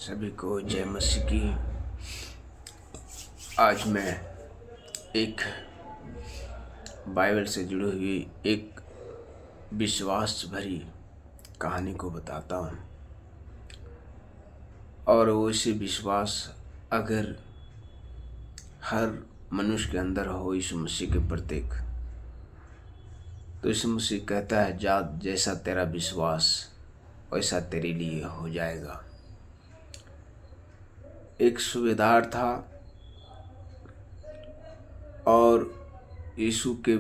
सभी को जय मसीह की। आज मैं एक बाइबल से जुड़ी हुई एक विश्वास भरी कहानी को बताता हूँ, और वो इसी विश्वास अगर हर मनुष्य के अंदर हो यीशु मसीह के प्रत्येक, तो यीशु मसीह कहता है जा जैसा तेरा विश्वास वैसा तेरे लिए हो जाएगा। एक सूबेदार था और यीशु के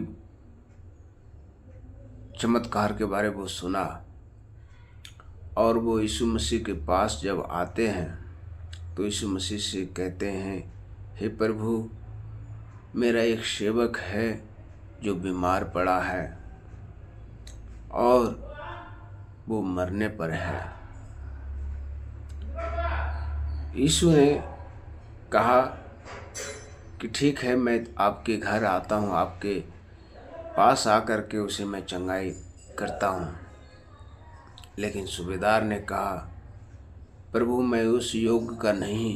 चमत्कार के बारे में वो सुना, और वो यीशु मसीह के पास जब आते हैं तो यीशु मसीह से कहते हैं, हे प्रभु, मेरा एक सेवक है जो बीमार पड़ा है और वो मरने पर है। यीशु ने कहा कि ठीक है, मैं आपके घर आता हूँ, आपके पास आकर के उसे मैं चंगाई करता हूँ। लेकिन सूबेदार ने कहा, प्रभु, मैं उस योग्य का नहीं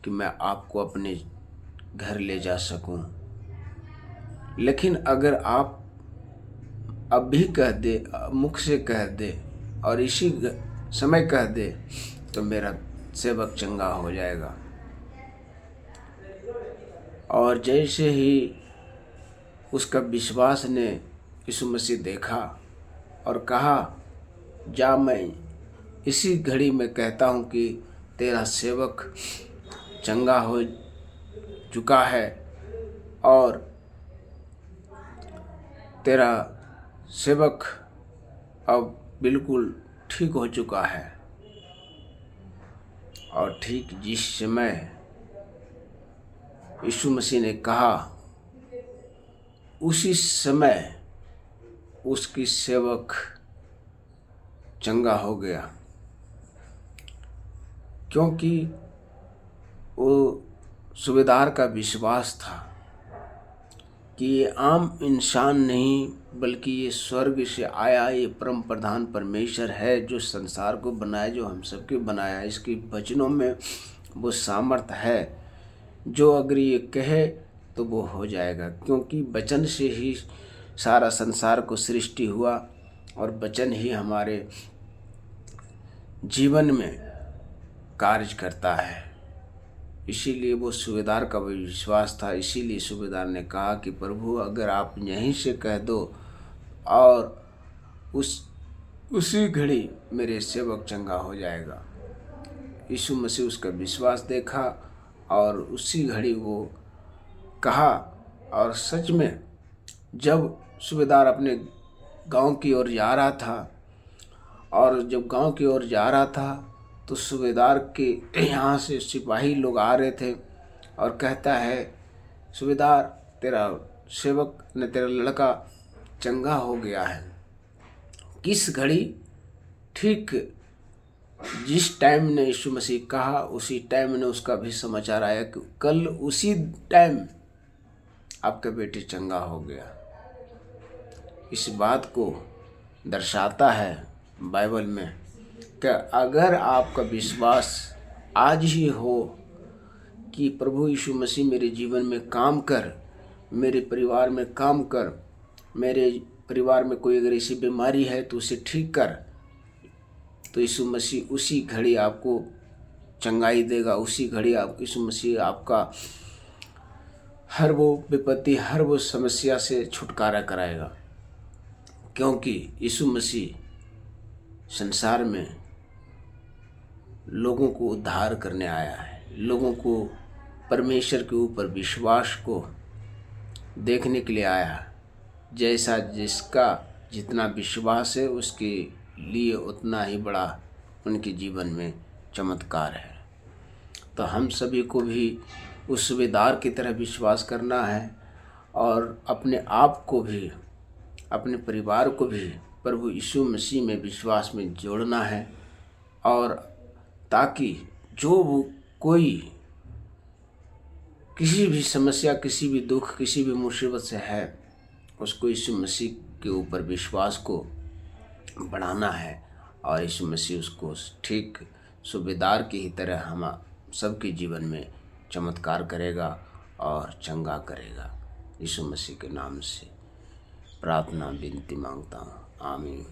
कि मैं आपको अपने घर ले जा सकूं, लेकिन अगर आप अभी कह दे, मुख से कह दे और इसी समय कह दे तो मेरा सेवक चंगा हो जाएगा। और जैसे ही उसका विश्वास ने यीशु मसीह देखा और कहा, जा मैं इसी घड़ी में कहता हूँ कि तेरा सेवक चंगा हो चुका है और तेरा सेवक अब बिल्कुल ठीक हो चुका है। और ठीक जिस समय यीशु मसीह ने कहा, उसी समय उसकी सेवक चंगा हो गया, क्योंकि वो सूबेदार का विश्वास था कि ये आम इंसान नहीं बल्कि ये स्वर्ग से आया, ये परम प्रधान परमेश्वर है जो संसार को बनाया, जो हम सबके बनाया। इसके वचनों में वो सामर्थ है जो अगर ये कहे तो वो हो जाएगा, क्योंकि वचन से ही सारा संसार को सृष्टि हुआ और वचन ही हमारे जीवन में कार्य करता है। इसीलिए वो सूबेदार का भी विश्वास था। इसीलिए सूबेदार ने कहा कि प्रभु, अगर आप यहीं से कह दो और उसी घड़ी मेरे सेवक चंगा हो जाएगा। यीशु मसीह उसका विश्वास देखा और उसी घड़ी वो कहा, और सच में जब सूबेदार अपने गांव की ओर जा रहा था, और जब गांव की ओर जा रहा था तो सूबेदार के यहाँ से सिपाही लोग आ रहे थे और कहता है, सूबेदार, तेरा सेवक ने, तेरा लड़का चंगा हो गया है। किस घड़ी? ठीक जिस टाइम ने यीशु मसीह कहा उसी टाइम ने उसका भी समाचार आया कि कल उसी टाइम आपका बेटी चंगा हो गया। इस बात को दर्शाता है बाइबल में कि अगर आपका विश्वास आज ही हो कि प्रभु यीशु मसीह मेरे जीवन में काम कर, मेरे परिवार में काम कर, मेरे परिवार में कोई अगर ऐसी बीमारी है तो उसे ठीक कर, तो यीशु मसीह उसी घड़ी आपको चंगाई देगा। उसी घड़ी आप यीशु मसीह आपका हर वो विपत्ति, हर वो समस्या से छुटकारा कराएगा, क्योंकि यीशु मसीह संसार में लोगों को उद्धार करने आया है, लोगों को परमेश्वर के ऊपर विश्वास को देखने के लिए आया है। जैसा जिसका जितना विश्वास है उसके लिए उतना ही बड़ा उनके जीवन में चमत्कार है। तो हम सभी को भी उस सूबेदार की तरह विश्वास करना है और अपने आप को भी, अपने परिवार को भी प्रभु यीशु मसीह में विश्वास में जोड़ना है, और ताकि जो वो कोई किसी भी समस्या, किसी भी दुख, किसी भी मुसीबत से है, उसको यीशु मसीह के ऊपर विश्वास को बढ़ाना है और यीशु मसीह उसको ठीक सूबेदार की ही तरह हम सबके जीवन में चमत्कार करेगा और चंगा करेगा। यीशु मसीह के नाम से प्रार्थना विनती मांगता हूँ, आमीन।